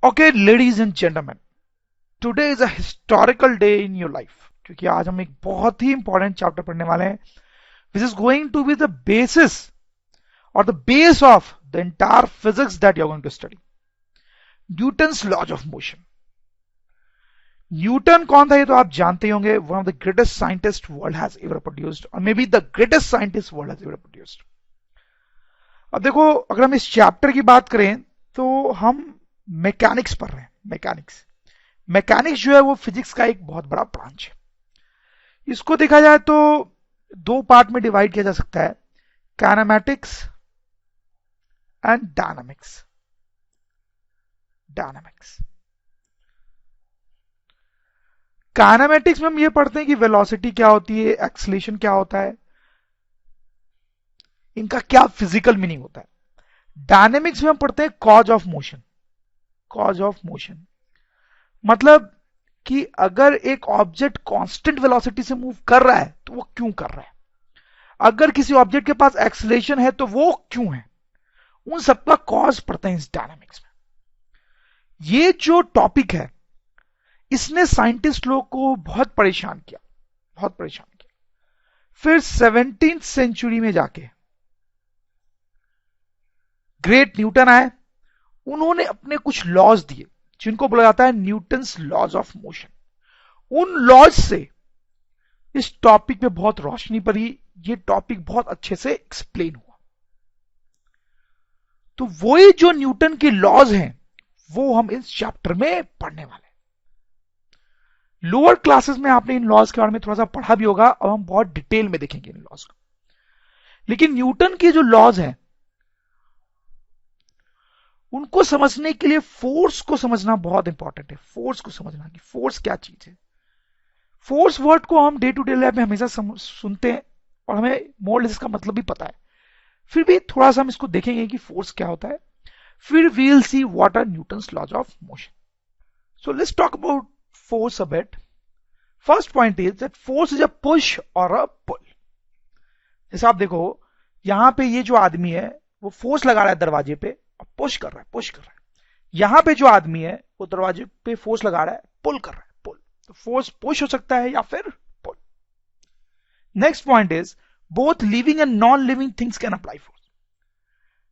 Okay ladies and gentleman, today is a historical day in your life, क्योंकि आज हम एक बहुत ही इंपॉर्टेंट चैप्टर पढ़ने वाले हैं which is going to be the basis और the base of the entire physics that you are going to study, Newton's laws of motion. Newton कौन था ये तो आप जानते ही होंगे, one of the greatest scientist world has ever produced, और may be the greatest scientist world has ever produced. अब देखो, अगर हम इस चैप्टर की बात करें तो हम मैकेनिक्स पढ़ रहे हैं। मैकेनिक्स जो है वो फिजिक्स का एक बहुत बड़ा ब्रांच है। इसको देखा जाए तो दो पार्ट में डिवाइड किया जा सकता है, काइनेमैटिक्स एंड डायनामिक्स। काइनेमैटिक्स में हम ये पढ़ते हैं कि वेलोसिटी क्या होती है, एक्सीलरेशन क्या होता है, इनका क्या फिजिकल मीनिंग होता है। डायनेमिक्स में हम पढ़ते हैं कॉज ऑफ मोशन, मतलब कि अगर एक ऑब्जेक्ट कांस्टेंट वेलोसिटी से मूव कर रहा है तो वो क्यों कर रहा है, अगर किसी ऑब्जेक्ट के पास एक्सीलरेशन है तो वो क्यों है, उन सबका कॉज पढ़ते हैं इस डायनामिक्स में। ये जो टॉपिक है इसने साइंटिस्ट लोग को बहुत परेशान किया। फिर 17th सेंचुरी में जाके ग्रेट न्यूटन आए, उन्होंने अपने कुछ लॉज दिए जिनको बोला जाता है न्यूटन्स लॉज ऑफ मोशन। उन लॉज से इस टॉपिक पे बहुत रोशनी पड़ी, ये टॉपिक बहुत अच्छे से एक्सप्लेन हुआ। तो वही जो न्यूटन के लॉज हैं वो हम इस चैप्टर में पढ़ने वाले हैं। लोअर क्लासेस में आपने इन लॉज के बारे में थोड़ा सा पढ़ा भी होगा और हम बहुत डिटेल में देखेंगे इन लॉज को। लेकिन न्यूटन के जो लॉज हैं उनको समझने के लिए फोर्स को समझना बहुत इंपॉर्टेंट है। फोर्स को समझना कि फोर्स क्या चीज है। फोर्स वर्ड को हम डे टू डे लाइफ में हमेशा सुनते हैं और हमें मोर इसका मतलब भी पता है, फिर भी थोड़ा सा हम इसको देखेंगे कि फोर्स क्या होता है। फिर we will see what are Newton's laws of motion. So let's talk about force a bit. First point is that force is a push or a पुल। जैसे आप देखो, यहां पे ये जो आदमी है वो फोर्स लगा रहा है दरवाजे पे और पुश कर रहा है। यहां पे जो आदमी है वो दरवाजे पे फोर्स लगा रहा है, पुल कर रहा है। तो फोर्स पुश हो सकता है या फिर pull. Next point is both living and non living things can apply force.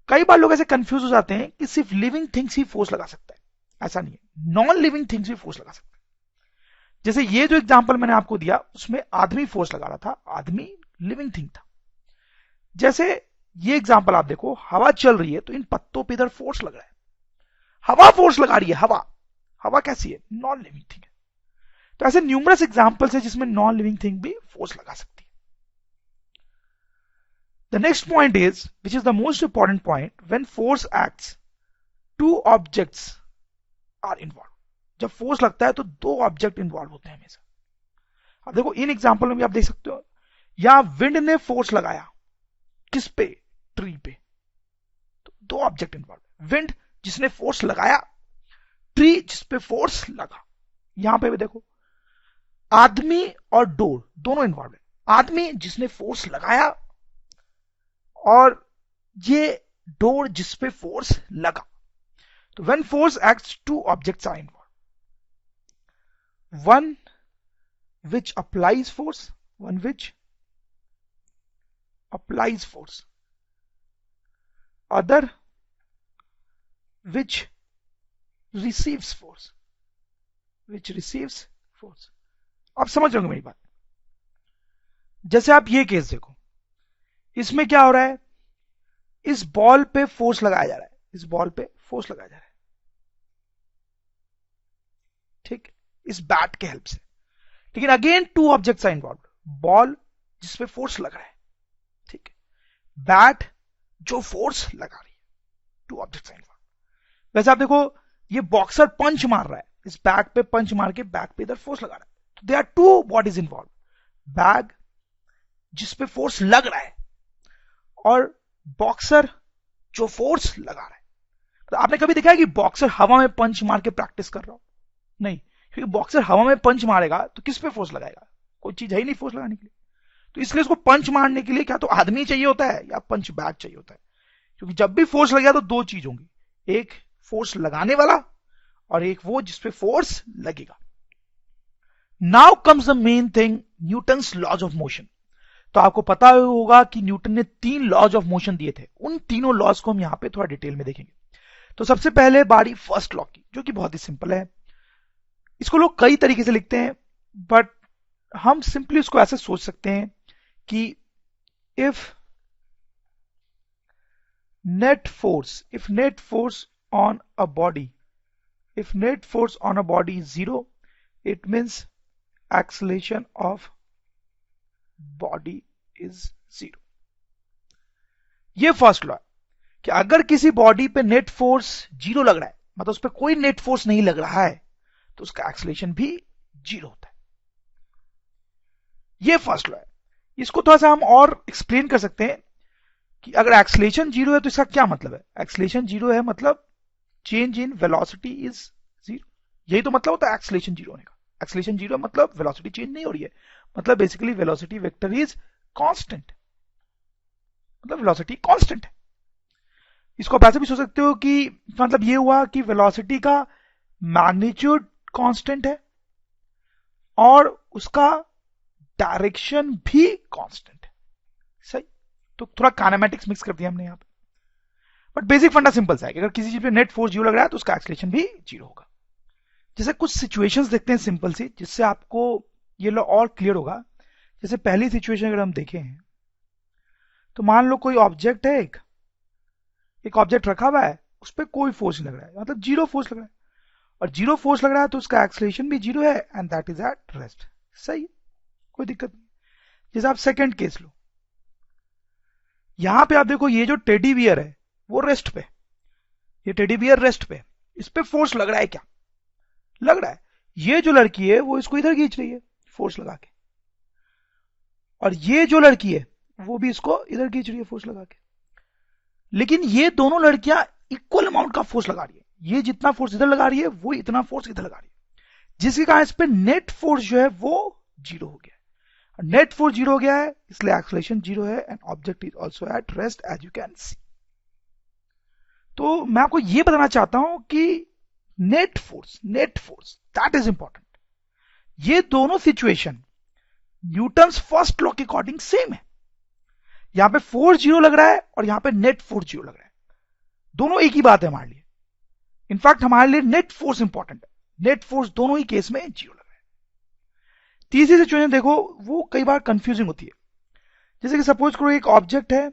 कई बार लोग ऐसे कंफ्यूज हो जाते हैं कि सिर्फ लिविंग थिंग्स ही फोर्स लगा सकता है, ऐसा नहीं है, नॉन लिविंग थिंग्स भी फोर्स लगा सकता है। जैसे ये जो एग्जांपल मैंने आपको दिया उसमें आदमी फोर्स लगा रहा था, आदमी लिविंग थिंग था। जैसे ये एग्जांपल आप देखो, हवा चल रही है तो इन पत्तों पे इधर फोर्स लग रहा है, हवा फोर्स लगा रही है। हवा कैसी है, नॉन लिविंग थिंग है। तो ऐसे न्यूमरस एग्जांपल्स है जिसमें नॉन लिविंग थिंग भी फोर्स लगा सकती है। The next point is which is the most important point, when force acts two objects are involve. जब फोर्स लगता है तो दो ऑब्जेक्ट इन्वॉल्व होते हैं हमेशा। अब देखो इन एग्जांपल में भी आप देख सकते हो, यहां विंड ने फोर्स लगाया किस पे, ट्री पे, तो दो ऑब्जेक्ट इन्वॉल्व, विंड जिसने फोर्स लगाया, ट्री जिस पे फोर्स लगा। यहां पे भी देखो आदमी और डोर दोनों इन्वॉल्व है, आदमी जिसने फोर्स लगाया और ये डोर जिस पे फोर्स लगा। तो when force acts two objects are involve, one which applies force, other which receives force, आप समझ रहे होंगे मेरी बात। जैसे आप ये केस देखो, इसमें क्या हो रहा है, इस बॉल पे फोर्स लगाया जा रहा है, ठीक, इस बैट के हेल्प से। लेकिन again two objects are involve, ball जिसपे फोर्स लग रहा है, ठीक है, बैट जो फोर्स लगा रही है, टू ऑब्जेक्ट्स आर इन्वॉल्व। वैसे आप देखो, ये बॉक्सर पंच मार रहा है, इस बैट पे पंच मार के बैक पे इधर फोर्स लगा रहा है, तो they are two bodies involve, bag जिसपे फोर्स लग रहा है और बॉक्सर जो फोर्स लगा रहा है। तो आपने कभी देखा है कि बॉक्सर हवा में पंच मार के प्रैक्टिस कर रहा हो? नहीं, क्योंकि बॉक्सर हवा में पंच मारेगा तो किस पे फोर्स लगाएगा, कोई चीज है ही नहीं फोर्स लगाने के लिए। तो इसलिए उसको पंच मारने के लिए क्या तो आदमी चाहिए होता है या पंच बैग चाहिए होता है, क्योंकि जब भी फोर्स लगेगा तो दो चीज होंगी, एक फोर्स लगाने वाला और एक वो जिसपे फोर्स लगेगा। Now comes the main thing, Newton's laws of motion. तो आपको पता होगा कि न्यूटन ने 3 लॉज ऑफ मोशन दिए थे, उन तीनों लॉज को हम यहां पे थोड़ा डिटेल में देखेंगे। तो सबसे पहले बारी फर्स्ट लॉ की, जो कि बहुत ही सिंपल है। इसको लोग कई तरीके से लिखते हैं, बट हम सिंपली उसको ऐसे सोच सकते हैं कि if net force on a body is 0, it means acceleration of body is 0। ये फर्स्ट लॉ है कि अगर किसी बॉडी पे नेट फोर्स 0 लग रहा है, मतलब उस पर कोई नेट फोर्स नहीं लग रहा है, तो उसका एक्सेलरेशन भी 0 होता है। ये फर्स्ट लॉ है। इसको थोड़ा सा हम और एक्सप्लेन कर सकते हैं कि अगर एक्सेलरेशन 0 है तो इसका क्या मतलब है। एक्सेलरेशन 0 है मतलब चेंज इन वेलोसिटी इज 0। यही तो मतलब होता है एक्सेलरेशन 0 होने का। एक्सेलरेशन 0 मतलब वेलोसिटी चेंज नहीं हो रही है, मतलब basically velocity vector is constant, मतलब वेलोसिटी कांस्टेंट है। इसको आप ऐसे भी सोच सकते हो कि मतलब ये हुआ कि वेलोसिटी का मैग्नीट्यूड कांस्टेंट है और उसका डायरेक्शन भी कांस्टेंट है। सही, तो थोड़ा काइनेमेटिक्स मिक्स कर दिया हमने यहां पे, बट बेसिक फंडा सिंपल सा है कि अगर किसी चीज पे नेट फोर्स 0 लग रहा है तो उसका एक्सेलरेशन भी 0 होगा। जैसे कुछ सिचुएशंस देखते हैं सिंपल सी, जिससे आपको ये लो और क्लियर होगा। जैसे पहली सिचुएशन अगर हम देखें तो मान लो कोई ऑब्जेक्ट है, एक ऑब्जेक्ट रखा हुआ है, उस पर कोई फोर्स नहीं लग रहा है, मतलब 0 फोर्स लग रहा है, और 0 फोर्स लग रहा है तो उसका एक्सेलरेशन भी 0 है and that is at rest. सही, कोई दिक्कत नहीं। जैसे आप सेकंड केस लो, यहां पे आप देखो ये जो टेडी बियर है वो रेस्ट पे, ये टेडी बियर रेस्ट पे, इस पे फोर्स लग रहा है क्या? लग रहा है। ये जो लड़की है वो इसको इधर खींच रही है फोर्स लगा के, और ये जो लड़की है वो भी इसको इधर खींच रही है फोर्स लगा के। लेकिन ये दोनों लड़कियां इक्वल अमाउंट का फोर्स लगा रही है। ये जितना फोर्स इधर लगा रही है वो इतना फोर्स इधर लगा रही है, जिसके कारण इस पे नेट फोर्स जो है वो 0 हो गया है। नेट फोर्स 0 हो गया है, इसलिए एक्सेलरेशन 0 है and object is also at rest as you can see. तो मैं आपको यह बताना चाहता हूं कि net force that is important. ये दोनों सिचुएशन न्यूटन्स फर्स्ट लॉ के अकॉर्डिंग सेम है। यहां पे फोर्स 0 लग रहा है और यहां पे नेट फोर्स 0 लग रहा है, दोनों एक ही बात है हमारे लिए। इनफैक्ट हमारे लिए नेट फोर्स इंपॉर्टेंट है। नेट फोर्स दोनों ही केस में 0 लग रहा है। तीसरी सिचुएशन देखो, वो कई बार कंफ्यूजिंग होती है। जैसे कि सपोज करो एक ऑब्जेक्ट है,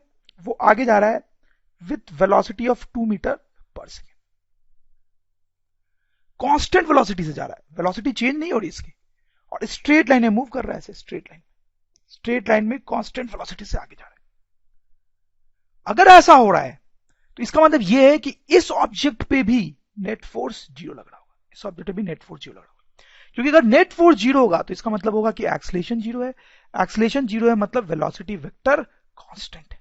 वो आगे जा रहा है with velocity of 2 metre per second, constant velocity से जा रहा है, वेलोसिटी चेंज नहीं हो रही इसकी, और स्ट्रेट लाइन में मूव कर रहा है, स्ट्रेट लाइन में कांस्टेंट वेलोसिटी से आगे जा रहा है। अगर ऐसा हो रहा है तो इसका मतलब यह है कि इस ऑब्जेक्ट पे भी नेट फोर्स 0 लग रहा होगा, इस ऑब्जेक्ट पे भी नेट फोर्स 0 लग रहा होगा। क्योंकि अगर नेट फोर्स 0 होगा तो इसका मतलब होगा कि एक्सेलरेशन 0 है। एक्सेलरेशन 0 है मतलब वेलोसिटी वेक्टर कांस्टेंट है।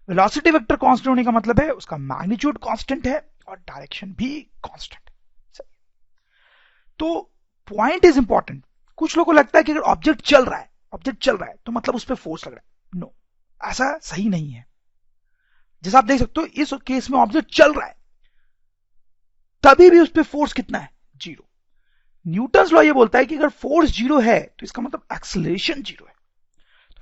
वेलोसिटी वेक्टर कांस्टेंट होने का मतलब है उसका मैग्नीट्यूड कांस्टेंट है और डायरेक्शन भी कांस्टेंट है। तो पॉइंट इज इंपॉर्टेंट। कुछ लोगों को लगता है कि अगर ऑब्जेक्ट चल रहा है तो मतलब उस पर फोर्स लग रहा है। नो, ऐसा सही नहीं है। जैसा आप देख सकते हो इस केस में ऑब्जेक्ट चल रहा है, तभी भी उस पर फोर्स कितना है? 0। न्यूटन्स लॉ ये बोलता है कि अगर फोर्स 0 है तो इसका मतलब एक्सेलरेशन 0 है।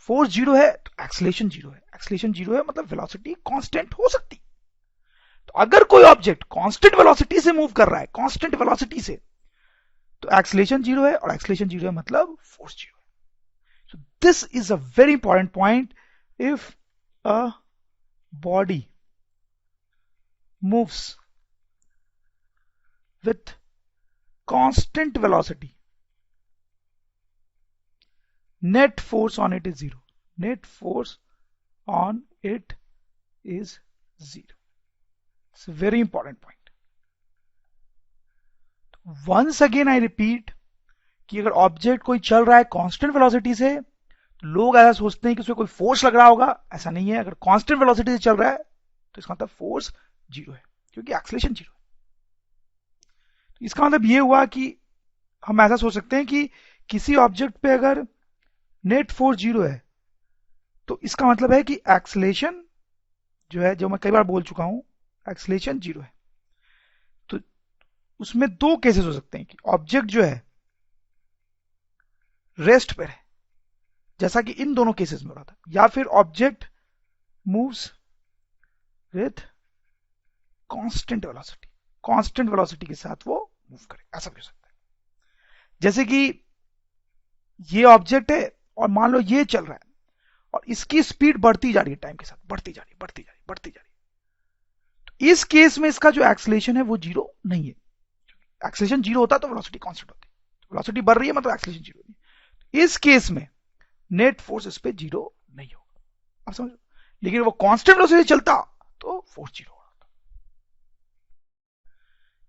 फोर्स 0 है तो एक्सेलरेशन 0 है, एक्सेलरेशन 0 है मतलब वेलोसिटी कांस्टेंट हो सकती। तो अगर कोई ऑब्जेक्ट कांस्टेंट वेलोसिटी से मूव कर रहा है, कांस्टेंट वेलोसिटी से, तो एक्सेलरेशन 0 है, और एक्सेलरेशन 0 है मतलब फोर्स 0 है। So this is a very important point. If a body moves with constant velocity, net force on it is 0. Net force on it is 0. It's a very important point. Once again I repeat कि अगर object कोई चल रहा है constant velocity से, लोग ऐसा सोचते हैं कि उसमें कोई फोर्स लग रहा होगा। ऐसा नहीं है। अगर कांस्टेंट वेलोसिटी से चल रहा है तो इसका मतलब फोर्स 0 है, क्योंकि एक्सेलरेशन 0 है। तो इसका मतलब ये हुआ कि हम ऐसा सोच सकते हैं कि किसी ऑब्जेक्ट पे अगर नेट फोर्स 0 है तो इसका मतलब है कि एक्सेलरेशन जो है, जो मैं कई बार बोल चुका हूं, एक्सेलरेशन 0 है। तो उसमें दो केसेस हो सकते हैं कि ऑब्जेक्ट जो है रेस्ट पर है, जैसा कि इन दोनों केसेस में हो रहा था, या फिर object moves with constant velocity, constant velocity के साथ वो मूव करे, ऐसा भी हो सकता है। जैसे कि ये ऑब्जेक्ट है और मान लो ये चल रहा है और इसकी स्पीड बढ़ती जा रही है, टाइम के साथ बढ़ती जा रही है, बढ़ती जा रही है, बढ़ती जा रही है। तो इस केस में इसका जो एक्सीलरेशन है वो जीरो नहीं है। एक्सीलरेशन जीरो होता तो वेलोसिटी कांस्टेंट होती, वेलोसिटी बढ़ रही है मतलब एक्सीलरेशन जीरो नहीं है। इस केस में नेट फोर्स इस पे जीरो नहीं होगा, आप समझो। लेकिन वो कांस्टेंट वेलोसिटी चलता तो फोर्स जीरो होगा।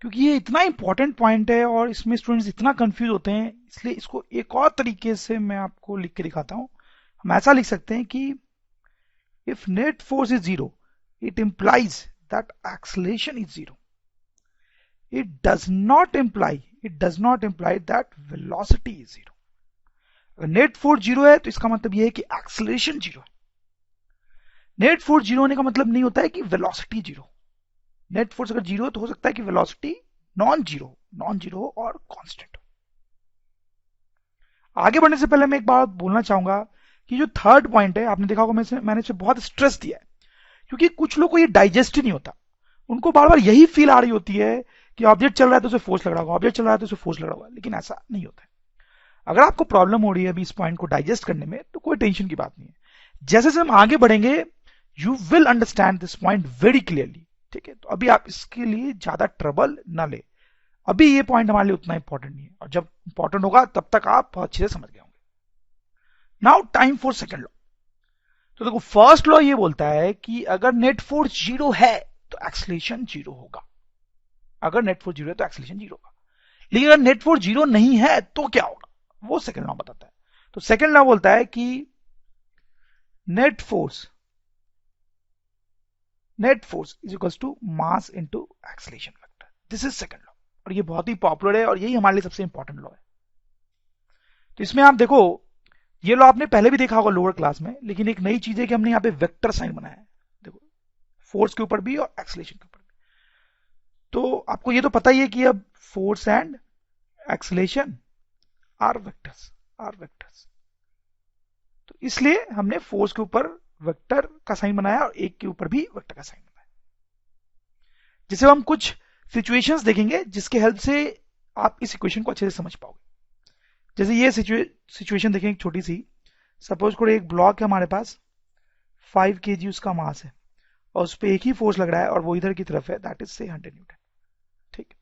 क्योंकि ये इतना इंपॉर्टेंट पॉइंट है और इसमें स्टूडेंट्स इतना कंफ्यूज होते हैं, इसलिए इसको एक और तरीके से मैं आपको लिख के दिखाता हूं। हम ऐसा लिख सकते हैं कि if net force is zero it implies that acceleration is zero. It does not imply that velocity is zero. अगर नेट फोर्स जीरो है तो इसका मतलब यह है कि एक्सीलरेशन जीरो है। नेट फोर्स जीरो होने का मतलब नहीं होता है कि वेलोसिटी जीरो। नेट फोर्स अगर जीरो तो हो सकता है कि वेलोसिटी नॉन जीरो हो और कांस्टेंट हो। आगे बढ़ने से पहले मैं एक बात बोलना चाहूंगा कि जो थर्ड पॉइंट है, आपने देखा होगा मैंने इसे बहुत स्ट्रेस दिया है, क्योंकि कुछ लोग को ये डाइजेस्ट ही नहीं होता। उनको बार बार यही फील आ रही होती है कि ऑब्जेक्ट चल रहा है तो उसे फोर्स लग रहा होगा, ऑब्जेक्ट चल रहा है तो उसे फोर्स लग रहा होगा, लेकिन ऐसा नहीं होता है। अगर आपको प्रॉब्लम हो रही है अभी इस पॉइंट को डाइजेस्ट करने में तो कोई टेंशन की बात नहीं है। जैसे जैसे हम आगे बढ़ेंगे you will understand this point very clearly, ठीक है। तो अभी आप इसके लिए ज्यादा ट्रबल ना ले, अभी ये पॉइंट हमारे लिए उतना इंपॉर्टेंट नहीं है, और जब इंपॉर्टेंट होगा तब तक आप बहुत अच्छे से समझ गए होंगे। Now time for second law. तो देखो फर्स्ट लॉ ये बोलता है कि अगर नेट फोर्स जीरो है तो एक्सीलरेशन जीरो होगा। अगर नेट फोर्स जीरो है तो एक्सीलरेशन जीरो होगा। लेकिन अगर नेट फोर्स जीरो नहीं है तो क्या होगा, वो सेकंड लॉ बताता है। तो सेकंड लॉ बोलता है कि net force is equals to mass into acceleration vector. This is second law, और ये बहुत ही पॉपुलर है और यही हमारे लिए सबसे इंपॉर्टेंट लॉ है। तो इसमें आप देखो ये लॉ आपने पहले भी देखा होगा लोअर क्लास में, लेकिन एक नई चीज है कि हमने यहां पे वेक्टर साइन बनाया है, देखो फोर्स के ऊपर भी और एक्सीलरेशन के ऊपर भी। तो आपको ये तो पता ही है कि अब force and acceleration are vectors. तो इसलिए हमने फोर्स के ऊपर वेक्टर का साइन बनाया और एक के ऊपर भी वेक्टर का साइन बनाया। जिसे हम कुछ सिचुएशंस देखेंगे जिसके हेल्प से आप इस इक्वेशन को अच्छे से समझ पाओगे। जैसे ये सिचुएशन देखें एक छोटी सी, सपोज करो एक ब्लॉक है हमारे पास, 5 kg उसका मास है और उस पर एक ही फोर्स लग रहा है और वो इधर की तरफ है, दैट इज से 100 न्यूटन, ठीक।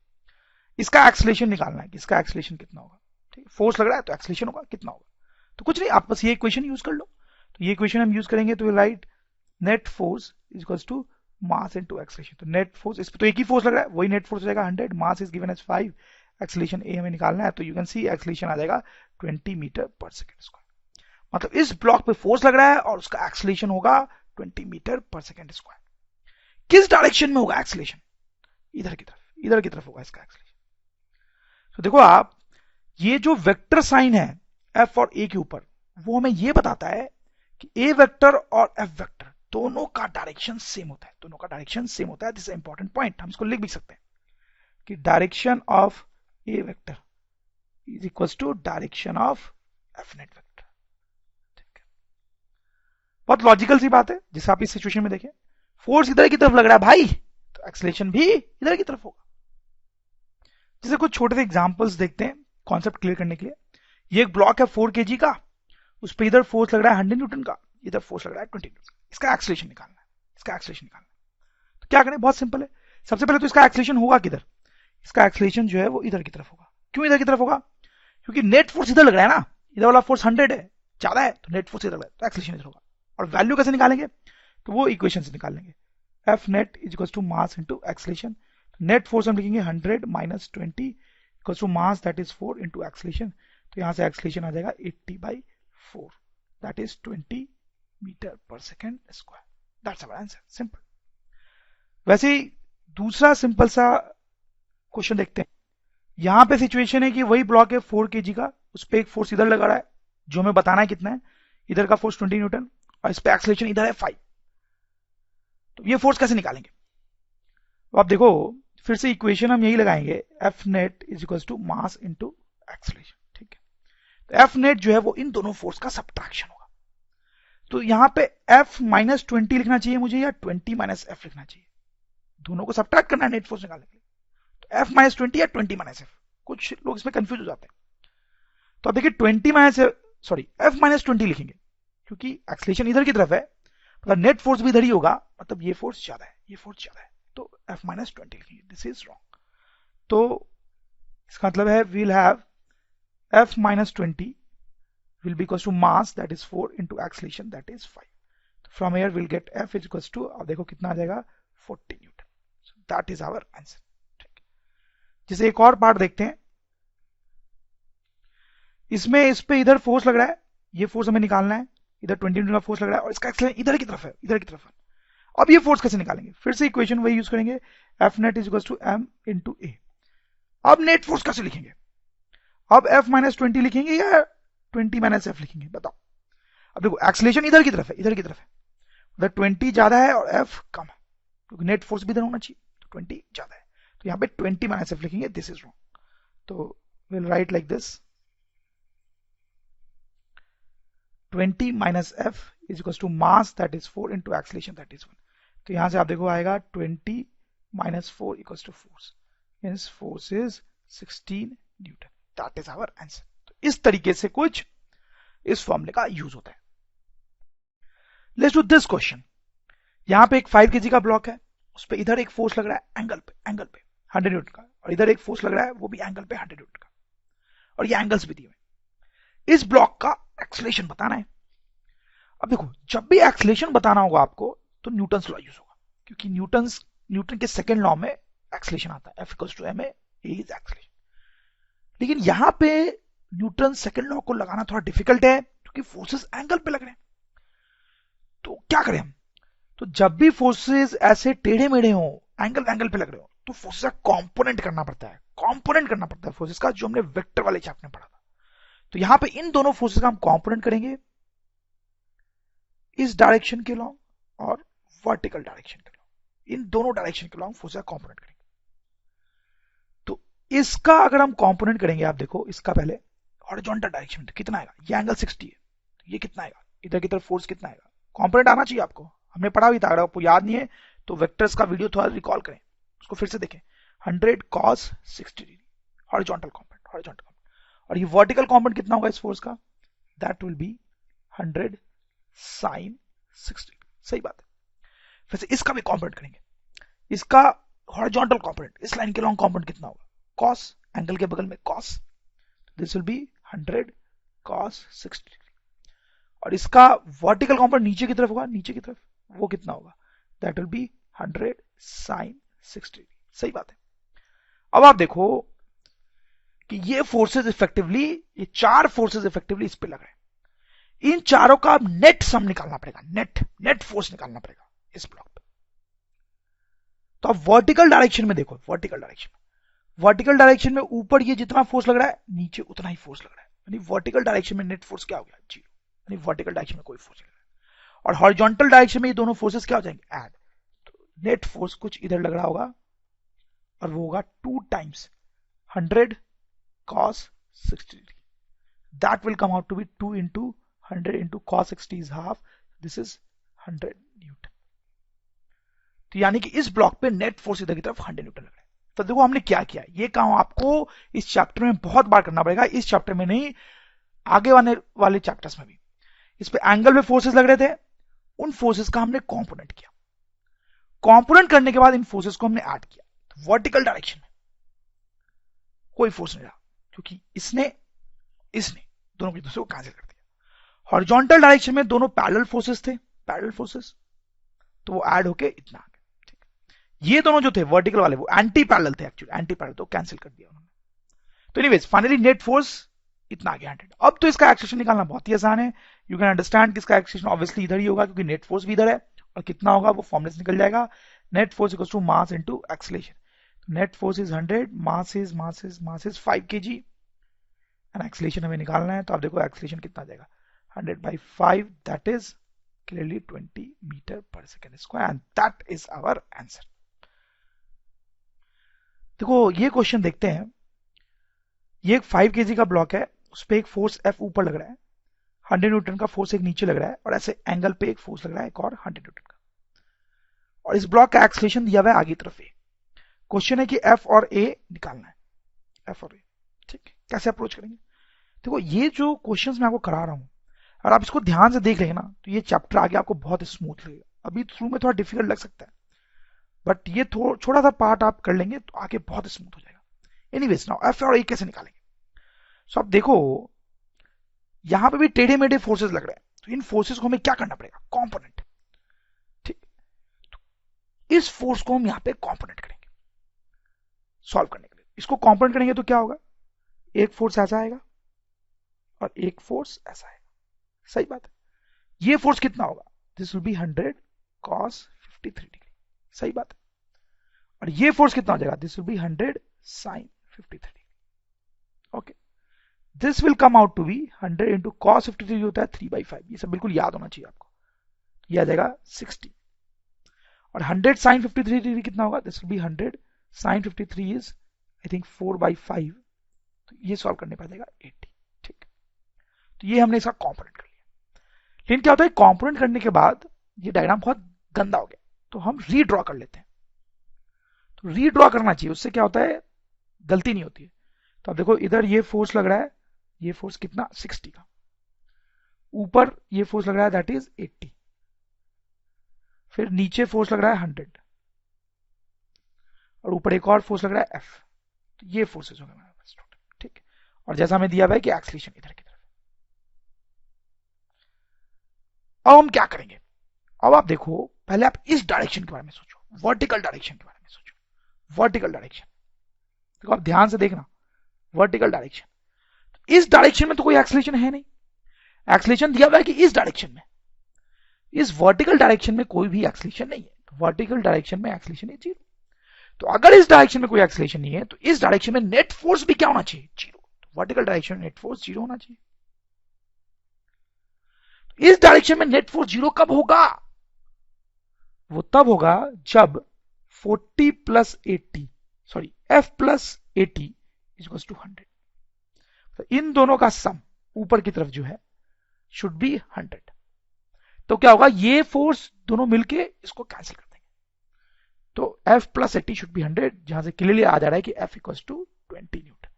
इसका एक्सीलरेशन निकालना है कि इसका एक्सीलरेशन कितना होगा, ठीक। फोर्स लग रहा है तो एक्सीलरेशन होगा कितना होगा, तो कुछ नहीं, आप बस ये इक्वेशन यूज कर लो। तो ये इक्वेशन हम यूज करेंगे तो right net force is equals to mass into acceleration. तो नेट फोर्स, इस पे तो एक ही फोर्स लग रहा है, वही नेट फोर्स हो जाएगा 100, mass is given as 5, acceleration a हमें निकालना है, तो यू कैन सी एक्सीलरेशन आ जाएगा 20 मीटर पर सेकंड स्क्वायर। मतलब इस ब्लॉक पे फोर्स लग रहा है और उसका एक्सीलरेशन होगा 20 मीटर पर सेकंड स्क्वायर। किस डायरेक्शन में होगा एक्सीलरेशन, इधर की तरफ होगा इसका एक्सीलरेशन। तो देखो आप, ये जो वेक्टर साइन है एफ और ए के ऊपर, वो हमें ये बताता है कि ए वेक्टर और एफ वेक्टर दोनों का डायरेक्शन सेम होता है। दिस इज इंपॉर्टेंट पॉइंट, हम इसको लिख भी सकते हैं कि direction of a vector is equal to direction of F net vector, ठीक है। बहुत लॉजिकल सी बात है। जैसे आप इस सिचुएशन में देखें, फोर्स इधर की तरफ लग रहा है भाई, तो एक्सीलरेशन भी इधर की तरफ होगा। जैसे कुछ छोटे से एग्जांपल्स देखते हैं कॉन्सेप्ट क्लियर करने के लिए। ये एक ब्लॉक है 4 kg का, उस पर इधर फोर्स लग रहा है 100 न्यूटन का, इधर फोर्स लग रहा है 20 न्यूटन। इसका एक्सीलरेशन निकालना है। तो क्या करें, बहुत सिंपल है। सबसे पहले तो इसका एक्सीलरेशन होगा किधर, इसका एक्सीलरेशन जो है वो इधर की तरफ होगा। क्यों इधर की तरफ होगा, क्योंकि नेट फोर्स इधर लग रहा है ना, इधर वाला फोर्स 100 है, ज्यादा है, तो नेट फोर्स इधर लग रहा है, तो एक्सीलरेशन इधर होगा। और वैल्यू कैसे निकालेंगे, तो वो इक्वेशन से निकाल लेंगे, F net is equal to mass into acceleration. Net force हम लिखेंगे 100 minus 20 equal to mass that is 4 into acceleration. तो यहां से एक्सीलरेशन आ जाएगा 80/4, that is 20 metre per second square. That's our answer, simple. वैसे ही दूसरा सिंपल सा क्वेश्चन देखते हैं। यहां पे सिचुएशन है कि वही ब्लॉक है 4 kg का, उस पर एक फोर्स इधर लगा रहा है जो हमें बताना है कितना है, इधर का फोर्स 20 न्यूटन और इस पे एक्सीलरेशन इधर है 5। तो ये फोर्स कैसे निकालेंगे, तो आप देखो फिर से इक्वेशन हम यही लगाएंगे, F net is equal to mass into acceleration, ठीक है। तो एफ नेट जो है वो इन दोनों फोर्स का सब्ट्रैक्शन होगा। तो यहां पे एफ माइनस 20 लिखना चाहिए मुझे या 20 माइनस एफ लिखना चाहिए, दोनों को सब्ट्रैक्ट करना है नेट फोर्स निकालने के लिए। तो एफ माइनस 20 या 20 माइनस एफ, कुछ लोग इसमें कंफ्यूज हो जाते हैं। तो अब देखिए 20 माइनस सॉरी एफ माइनस 20 लिखेंगे क्योंकि एक्सेलरेशन इधर की तरफ है, मतलब नेट फोर्स भी इधर ही होगा, मतलब ये फोर्स ज्यादा है, ये फोर्स ज्यादा है, तो एफ माइनस 20 लिखेंगे, दिस इज रॉन्ग। तो इसका मतलब है we'll have F minus 20 will be equals to mass that is 4 into acceleration that is 5. From here we'll get F is equals to, अब देखो कितना आ जाएगा 40 Newton. So that is our answer। जैसे एक और पार्ट देखते हैं, इसमें इस पे इधर फोर्स लग रहा है, ये फोर्स हमें निकालना है, इधर 20 न्यूटन का फोर्स लग रहा है और इसका एक्सेलरेशन इधर की तरफ है, इधर की तरफ है। अब ये फोर्स कैसे निकालेंगे, फिर से इक्वेशन वही यूज करेंगे, F net is equals to m into a। अब नेट फोर्स कैसे लिखेंगे, अब F माइनस 20 लिखेंगे या 20 माइनस एफ लिखेंगे, बताओ। अब देखो एक्सेलरेशन इधर की तरफ है, इधर की तरफ है, उधर 20 ज्यादा है और एफ कम है, क्योंकि नेट फोर्स भी इधर होना चाहिए, तो 20 ज्यादा है, तो यहाँ पे 20 माइनस एफ लिखेंगे, दिस इज रॉन्ग। तो will write like this, 20 minus F is equal to mass that is 4 into acceleration that is 1। तो यहां से आप देखो आएगा 20 minus 4 equal to force, means force is 16 newton, that is our answer. इस तरीके से कुछ इस फॉर्मूले का यूज होता है। Let's do this question. यहां पे एक 5 kg का ब्लॉक है, उस पे इधर एक फोर्स लग रहा है एंगल पे 100 न्यूटन का, और इधर एक फोर्स लग रहा है वो भी एंगल पे 100 न्यूटन का, और ये एंगल्स भी दिए हुए। इस ब्लॉक का एक्सेलरेशन बताना है। अब देखो जब भी एक्सेलरेशन बताना होगा आपको तो न्यूटन्स लॉ यूज होगा, क्योंकि न्यूटन के सेकंड लॉ में एक्सेलरेशन आता है, F equals to ma is acceleration. लेकिन यहां पे न्यूटन सेकंड लॉ को लगाना थोड़ा डिफिकल्ट है क्योंकि फोर्सेस एंगल पे लग रहे हैं। तो क्या करें हम, तो जब भी फोर्सेस ऐसे टेढ़े मेढ़े हो, एंगल पे लग रहे हो, तो फोर्सेस का कंपोनेंट करना पड़ता है फोर्सेस का, जो हमने वेक्टर वाले चैप्टर में पढ़ा था। तो यहां पे इन दोनों फोर्सेस का हम कंपोनेंट करेंगे, इस डायरेक्शन के लॉन्ग और वर्टिकल डायरेक्शन के लॉन्ग, इन दोनों डायरेक्शन के लॉन्ग फोर्सेस का कंपोनेंट करेंगे। तो इसका अगर हम कंपोनेंट करेंगे, आप देखो इसका पहले हॉरिजॉन्टल डायरेक्शन में कितना आएगा, ये एंगल 60 है, ये कितना आएगा, इधर की तरफ फोर्स कितना आएगा, कंपोनेंट आना चाहिए आपको, हमने पढ़ा भी था, अगर आपको याद नहीं है तो वेक्टर्स का वीडियो थोड़ा रिकॉल करें, उसको फिर से देखें। 100 cos 60 डिग्री हॉरिजॉन्टल कंपोनेंट, और ये वर्टिकल कंपोनेंट कितना होगा इस फोर्स का, that will be 100 sin 60 degree, सही बात है। फिर से इसका भी कंपोनेंट करेंगे, इसका हॉरिजॉन्टल कंपोनेंट, इस लाइन के लॉन्ग कंपोनेंट कितना होगा, cos, एंगल के बगल में cos, this will be 100 cos 60 degree, और इसका वर्टिकल कंपोनेंट नीचे की तरफ होगा, नीचे की तरफ, वो कितना होगा, that will be 100 sin 60 degree, सही बात है। अब आप देखो कि ये फोर्सेस इफेक्टिवली, ये 4 फोर्सेस इफेक्टिवली इस पे लग रहे हैं, इन चारों का नेट सम निकालना पड़ेगा, नेट फोर्स निकालना पड़ेगा इस ब्लॉक पे। तो आप वर्टिकल डायरेक्शन में देखो, वर्टिकल डायरेक्शन में ऊपर ये जितना फोर्स लग रहा है, नीचे उतना ही फोर्स लग रहा है, यानी वर्टिकल डायरेक्शन में नेट फोर्स क्या हो गया, 0, यानी वर्टिकल डायरेक्शन में कोई फोर्स नहीं लग रहा है। और हॉरिजॉन्टल डायरेक्शन में ये दोनों फोर्सेस क्या हो जाएंगे, ऐड, तो नेट फोर्स कुछ इधर लग रहा होगा और वो होगा 2 times 100 cos 60 degree, that will come out to be 2 into 100 into cos 60 is half, this is 100 newton. तो यानी कि इस ब्लॉक पे नेट फोर्स इधर की तरफ 100 न्यूटन लग रहा है। तो देखो हमने क्या किया, ये काम आपको इस चैप्टर में बहुत बार करना पड़ेगा, इस चैप्टर में नहीं, आगे वाले चैप्टर्स में भी। इस पे एंगल में फोर्सेस लग रहे थे, उन फोर्सेस का हमने कंपोनेंट किया, कंपोनेंट करने के बाद इन फोर्सेस को हमने ऐड किया। तो वर्टिकल डायरेक्शन में कोई फोर्स नहीं रहा, क्योंकि इसने दोनों एक दूसरे को कैंसिल कर दिया। हॉरिजॉन्टल डायरेक्शन में दोनों पैरेलल फोर्सेस थे, तो वो ऐड होके इतना आ गया, ठीक है। ये दोनों जो थे वर्टिकल वाले वो एंटी पैरेलल थे, एक्चुअली एंटी पैरेलल, तो कैंसिल कर दिया उन्होंने। तो एनीवेज फाइनली नेट फोर्स इतना आ गया 100। अब तो इसका एक्सेलरेशन निकालना बहुत ही आसान है, यू कैन अंडरस्टैंड कि इसका एक्सेलरेशन ऑब्वियसली इधर ही होगा, क्योंकि नेट फोर्स भी इधर है, और कितना होगा वो फॉर्मूले से निकल जाएगा, net force equals to mass into acceleration. Net force is 100, mass is 5 kg, and acceleration हमें निकालना है। तो आप देखो एक्सेलरेशन कितना आ जाएगा, 100/5, that is clearly 20 meter per second square, and that is our answer. देखो ये क्वेश्चन देखते हैं, ये एक 5 kg का ब्लॉक है, उस पर एक फोर्स F ऊपर लग रहा है, 100 न्यूटन का फोर्स एक नीचे लग रहा है, और ऐसे एंगल पे एक फोर्स लग रहा है एक और 100 न्यूटन का, और इस ब्लॉक का एक्सलेशन दिया हुआ है आगे तरफ ए। क्वेश्चन है कि F और A निकालना है, F और A। ठीक है, कैसे अप्रोच करेंगे? देखो ये जो क्वेश्चंस मैं आपको करा रहा हूं, अगर आप इसको ध्यान से देख लेंगे ना तो ये चैप्टर आगे आपको बहुत स्मूथ लगेगा। अभी शुरू में थोड़ा डिफिकल्ट लग सकता है, बट ये थोड़ा सा पार्ट आप कर लेंगे तो आगे बहुत स्मूथ हो जाएगा। एनीवेज नाउ F और A कैसे निकालेंगे? सो आप देखो यहां पे भी टेढ़े मेढ़े फोर्सेस लग रहे हैं, तो इन फोर्सेस को हमें क्या करना पड़ेगा? कॉम्पोनेंट। ठीक, तो इस फोर्स को हम यहां पे कॉम्पोनेंट करेंगे सॉल्व करने के लिए। इसको कॉम्पोनेंट करेंगे तो क्या होगा? एक फोर्स ऐसा आएगा और एक फोर्स ऐसा आएगा, सही बात है। ये फोर्स कितना होगा? This will be 100 cos 53 degree, सही बात है। और ये फोर्स कितना हो जाएगा? This will be 100 sin 53 degree. Okay, this will come out to be 100 into cos 53 होता है 3/5, ये सब बिल्कुल याद होना चाहिए आपको। ये आ जाएगा 60, और 100 sin 53 डिग्री कितना होगा? This will be 100 sin 53 is I think 4/5, तो ये सॉल्व करने पर जाएगा 80। ठीक, तो ये हमने इसका कॉम्पोनेंट कर लिया। लेकिन क्या होता है कॉम्पोनेंट करने के बाद ये डायग्राम बहुत गंदा हो गया, तो हम रीड्रॉ कर लेते हैं। तो रीड्रॉ करना चाहिए, उससे क्या होता है गलती नहीं होती है। तो आप देखो इधर ये फोर्स लग रहा है, ये फोर्स कितना? 60 का। ऊपर ये फोर्स लग रहा है दैट इज 80, फिर नीचे फोर्स लग रहा है 100, और ऊपर एक और फोर्स लग रहा है F। तो ये फोर्सेस हो गए हमारे पास टोटल। ठीक, और जैसा हमें दिया हुआ है कि एक्सलेशन इधर की तरफ। अब हम क्या करेंगे? अब आप देखो पहले आप इस डायरेक्शन के बारे में सोचो, वर्टिकल डायरेक्शन के बारे में सोचो। वर्टिकल डायरेक्शन देखो, आप ध्यान से देखना, वर्टिकल डायरेक्शन, इस डायरेक्शन में तो कोई एक्सलेशन है नहीं, एक्सलेशन दिया हुआ है कि इस डायरेक्शन में, इस वर्टिकल डायरेक्शन में कोई भी एक्सलेशन नहीं है, तो वर्टिकल डायरेक्शन में एक्सलेशन है 0। तो अगर इस डायरेक्शन में कोई एक्सलेशन नहीं है तो इस डायरेक्शन में नेट फोर्स भी क्या होना चाहिए? 0। तो वर्टिकल डायरेक्शन में नेट फोर्स 0 होना चाहिए। तो इस डायरेक्शन में नेट फोर्स 0 कब होगा? वो तब होगा जब 40 plus 80, sorry F plus 80 is to 100। तो इन दोनों का सम ऊपर की तरफ जो है शुड बी 100। तो क्या होगा? ये फोर्स दोनों मिलके इसको कैंसिल कर देंगे, तो F प्लस 80 शुड बी 100, जहां से क्लियरली आ जा रहा है कि F इक्वल टू 20 न्यूटन।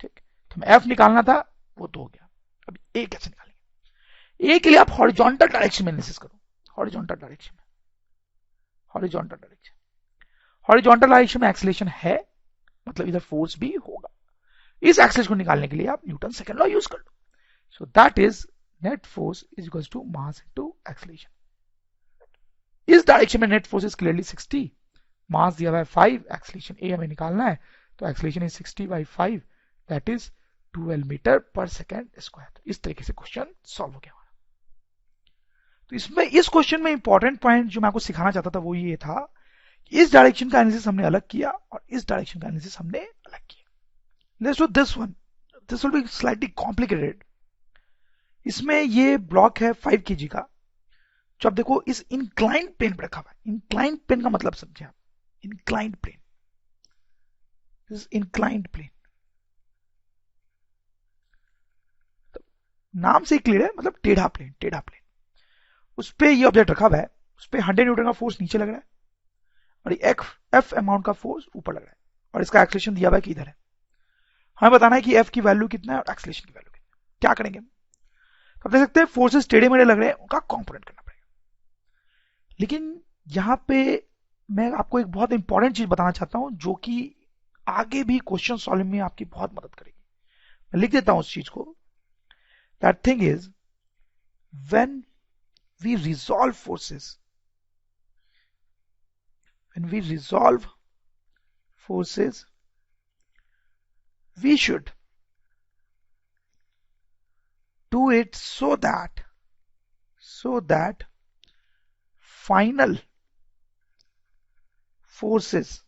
ठीक, तो हमें F निकालना था, वो तो हो गया। अब A कैसे निकालेंगे? A के लिए आप हॉरिजॉन्टल डायरेक्शन में एनालिसिस करो, हॉरिजॉन्टल डायरेक्शन में, हॉरिजॉन्टल डायरेक्शन, हॉरिजॉन्टल डायरेक्शन में एक्सीलरेशन है, मतलब इधर फोर्स भी होगा। इस एक्सीलरेशन को निकालने के लिए आप न्यूटन सेकंड लॉ यूज कर लो। So that is net force is equal to mass into acceleration. इस डायरेक्शन में net force is clearly 60, mass दिया हुआ है 5, एक्सीलरेशन ए हमें निकालना है, तो acceleration is 60/5, that is 12 metre per second square. तो इस तरीके से क्वेश्चन सॉल्व हो गया हमारा। तो इसमें इस क्वेश्चन में इंपॉर्टेंट पॉइंट जो मैं आपको सिखाना चाहता था वो ये था, इस डायरेक्शन का एनालिसिस हमने अलग किया और इस डायरेक्शन का एनालिसिस हमने अलग किया। Let's do this one, this will be slightly complicated. इसमें ये ब्लॉक है 5 kg का, जो आप देखो इस इंक्लाइंड प्लेन पर रखा हुआ है। इंक्लाइंड प्लेन का मतलब समझे आप, inclined plane, this inclined plane, तो नाम से क्लियर है, मतलब टेढ़ा प्लेन, टेढ़ा प्लेन। उस पे ये ऑब्जेक्ट रखा हुआ है, उस पे 100 न्यूटन का फोर्स नीचे लग रहा है और ये F अमाउंट का फोर्स ऊपर लग रहा है, और इसका एक्सीलरेशन दिया हुआ है कि इधर है। हमें बताना है कि F की वैल्यू कितना है और एक्सीलरेशन की वैल्यू कितना है। क्या करेंगे? आप देख सकते हैं फोर्सेस टेढ़े मेढ़े लग रहे हैं, उनका कॉम्पोनेंट करना पड़ेगा। लेकिन यहां पे मैं आपको एक बहुत इंपॉर्टेंट चीज बताना चाहता हूं, जो कि आगे भी क्वेश्चन सॉल्विंग में आपकी बहुत मदद करेगी। मैं लिख देता हूं उस चीज को। That thing is when we resolve forces, when we resolve forces, we should do it so that final forces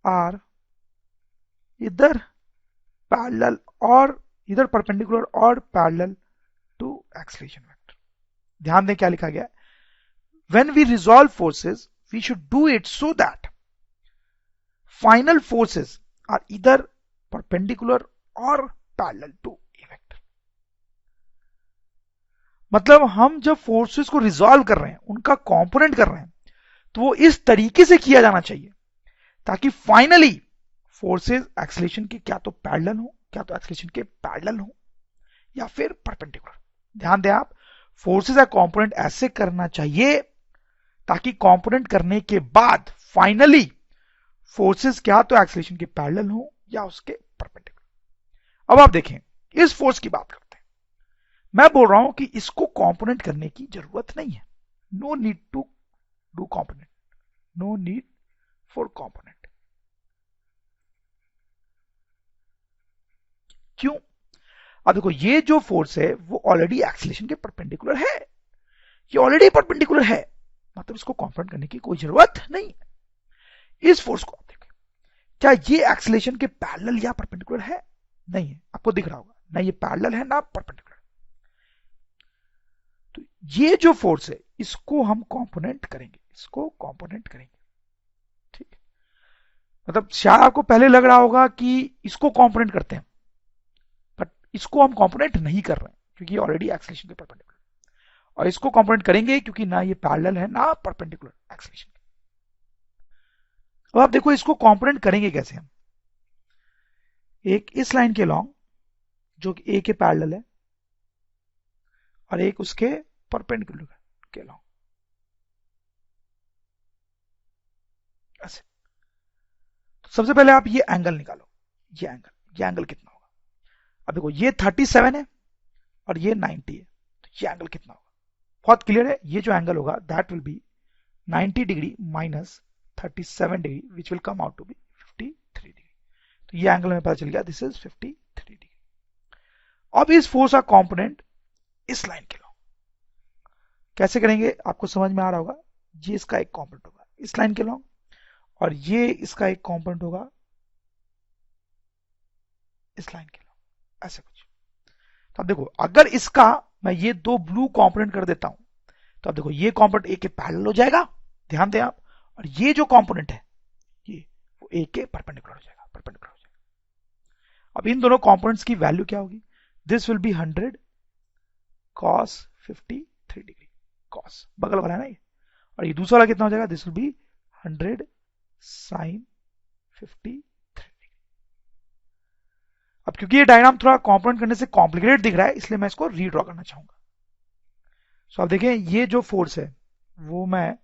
are either parallel or either perpendicular or parallel to acceleration vector। ध्यान दें क्या लिखा गया है, when we resolve forces we should do it so that final forces are इधर perpendicular और parallel to a vector. मतलब हम जब फोर्सेस को रिजॉल्व कर रहे हैं, उनका कंपोनेंट कर रहे हैं, तो वो इस तरीके से किया जाना चाहिए ताकि फाइनली फोर्सेस एक्सेलरेशन के क्या तो पैरेलल हो, क्या तो एक्सेलरेशन के पैरेलल हो, या फिर परपेंडिकुलर। ध्यान दें आप, फोर्सेस या कंपोनेंट ऐसे करना चाहिए ताकि कंपोनेंट करने के बाद फाइनली फोर्सेस क्या तो एक्सेलरेशन के पैरेलल हो या उसके परपेंडिकुलर। अब आप देखें, इस फोर्स की बात करते हैं। मैं बोल रहा हूं कि इसको कंपोनेंट करने की जरूरत नहीं है। No need to do component, no need for component. क्यों? अब देखो, ये जो फोर्स है वो ऑलरेडी एक्सेलरेशन के परपेंडिकुलर है, ये ऑलरेडी परपेंडिकुलर है, मतलब इसको कंपोनेंट करने की कोई जरूरत नहीं है। इस फोर्स को आप देखें, क्या ये एक्सेलरेशन के पैरेलल या परपेंडिकुलर है? नहीं है। आपको दिख रहा होगा, ना ये पैरेलल है ना परपेंडिकुलर। तो ये जो फोर्स है इसको हम कंपोनेंट करेंगे, इसको कंपोनेंट करेंगे। ठीक है, मतलब शायद आपको पहले लग रहा होगा कि इसको कंपोनेंट करते हैं, बट इसको हम कंपोनेंट नहीं कर रहे हैं क्योंकि ऑलरेडी एक्सेलरेशन के परपेंडिकुलर। और इसको कंपोनेंट करेंगे क्योंकि ना ये पैरेलल है ना परपेंडिकुलर एक्सेलरेशन। अब आप देखो, इसको कंपोनेंट करेंगे कैसे हम। एक इस लाइन के लॉन्ग जो कि ए के पैरेलल है, और एक उसके परपेंडिकुलर के लॉन्ग, ऐसे। तो सबसे पहले आप ये एंगल निकालो, ये एंगल कितना होगा। अब देखो, ये 37 है और ये 90 है, तो ये एंगल कितना होगा? बहुत क्लियर है, ये जो एंगल होगा that will be 90 degree minus 37 degree, which will come out to be 53 degree. तो ये एंगल में पता चल गया, दिस इज 53 डिग्री। अब इस फोर्स का कंपोनेंट इस लाइन के लॉन्ग कैसे करेंगे, आपको समझ में आ रहा होगा। ये इसका एक कंपोनेंट होगा इस लाइन के लॉन्ग, और ये इसका एक कंपोनेंट होगा इस लाइन के लॉन्ग, ऐसे कुछ। तो अब देखो, अगर इसका मैं ये दो ब्लू कंपोनेंट कर देता हूं, तो अब देखो ये कंपोनेंट ए के पैरेलल हो जाएगा, ध्यान दें आप, और ये जो कंपोनेंट है ये वो ए के परपेंडिकुलर हो जाएगा, परपेंडिकुलर हो जाएगा। अब इन दोनों कंपोनेंट्स की वैल्यू क्या होगी? This will be 100 cos 53 degree, cos बगल वाला है ना ये, और ये दूसरा वाला कितना हो जाएगा? This will be 100 sin 53 degree. अब क्योंकि ये डायग्राम थोड़ा कंपोनेंट करने से कॉम्प्लिकेटेड दिख रहा है, इसलिए मैं इसको रीड्रॉ करना चाहूंगा। सो आप देखें, ये जो फोर्स है वो मैं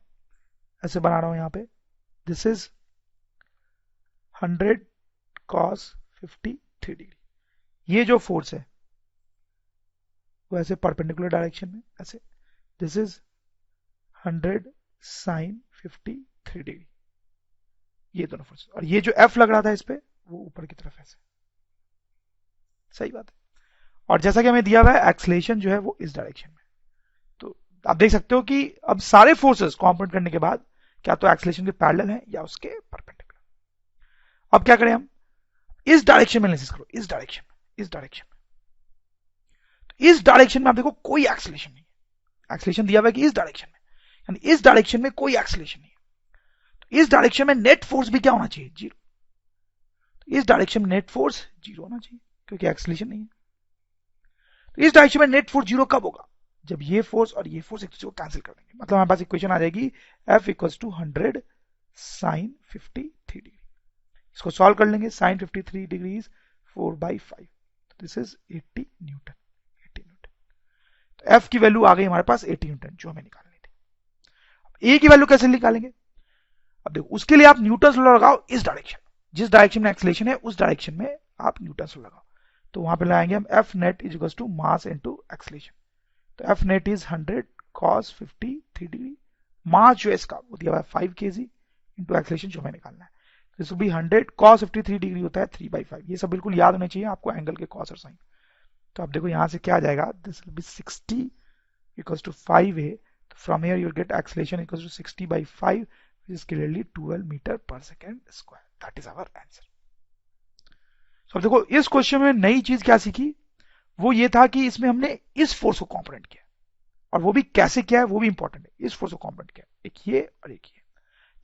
ऐसे बना रहा हूं यहां पे, दिस इज 100 cos 53 डिग्री। ये जो फोर्स है वो ऐसे परपेंडिकुलर डायरेक्शन में, ऐसे, दिस इज 100 sin 53 डिग्री। ये दोनों फोर्स, और ये जो F लग रहा था इस पे, वो ऊपर की तरफ ऐसे, सही बात है। और जैसा कि हमें दिया हुआ है, एक्सेलरेशन जो है वो इस डायरेक्शन में। तो आप देख सकते हो कि अब सारे फोर्सेस कंपोनेंट करने के बाद क्या तो एक्सेलरेशन के पैरेलल है या उसके परपेंडिकुलर। अब क्या करें हम, इस डायरेक्शन में एनालिसिस करो, इस डायरेक्शन में, इस डायरेक्शन में। तो इस डायरेक्शन में आप देखो कोई एक्सेलरेशन नहीं है, एक्सेलरेशन दिया हुआ है कि इस डायरेक्शन में, यानी इस डायरेक्शन में कोई एक्सेलरेशन नहीं है। तो इस डायरेक्शन में नेट फोर्स भी क्या होना चाहिए? 0। तो इस डायरेक्शन में नेट फोर्स 0 होना चाहिए क्योंकि एक्सेलरेशन नहीं है। तो इस डायरेक्शन में नेट फोर्स 0 कब होगा? जब ये फोर्स और ये फोर्स एक दूसरे को कैंसिल कर देंगे। मतलब हमारे पास इक्वेशन आ जाएगी F equals to 100 sin 53 degree. इसको सॉल्व कर लेंगे, sin 53 डिग्री 4/5, तो दिस इज 80 न्यूटन, 80 न्यूटन। तो F की वैल्यू आ गई हमारे पास 80 न्यूटन, जो हमें निकालनी थी। A की वैल्यू कैसे निकालेंगे? अब देखो, उसके लिए आप न्यूटन लॉ लगाओ इस डायरेक्शन, जिस डायरेक्शन में एक्सेलरेशन है उस डायरेक्शन में आप न्यूटन लॉ लगाओ। तो वहां पे लगाएंगे हम F net is equals to mass into acceleration. तो F net is 100 cos 53 degree, mass जो है इसका वो दिया हुआ है 5 kg, इनटू एक्सेलरेशन जो हमें निकालना है, this will be 100 cos 53 degree होता है 3/5। ये सब बिल्कुल याद होने चाहिए आपको, एंगल के कॉस और साइन। तो आप देखो यहां से क्या आ जाएगा, this will be 60 equals to 5a। तो from here you will get acceleration equals to 60/5, which is clearly 12 metre per second square. That is our answer. तो अब देखो, इस क्वेश्चन में नई चीज क्या सीखी, वो ये था कि इसमें हमने इस फोर्स को कंपोनेंट किया, और वो भी कैसे किया है वो भी इंपॉर्टेंट है। इस फोर्स को कंपोनेंट किया, एक ये और एक ये,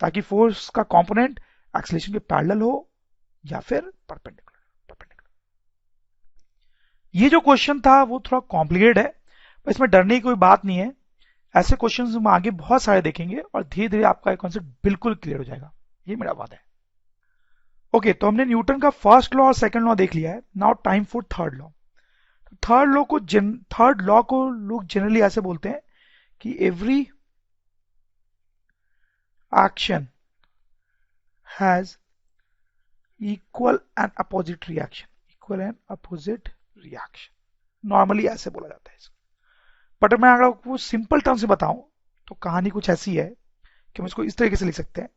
ताकि फोर्स का कंपोनेंट एक्सेलरेशन के पैरेलल हो या फिर परपेंडिकुलर। ये जो क्वेश्चन था वो थोड़ा कॉम्प्लिकेटेड है, पर इसमें डरने की कोई बात नहीं है। ऐसे क्वेश्चंस हम आगे बहुत सारे देखेंगे और धीरे धीरे आपका कॉन्सेप्ट बिल्कुल क्लियर हो जाएगा, ये मेरा वादा है। ओके, तो हमने न्यूटन का फर्स्ट लॉ और सेकंड लॉ देख लिया है। Now time for third law. Third law को लोग जनरली ऐसे बोलते हैं कि every action has equal and opposite reaction. Normally ऐसे बोला जाता है इसको, बट मैं अगर आपको सिंपल टर्म से बताऊं तो कहानी कुछ ऐसी है कि हम इसको इस तरीके से लिख सकते हैं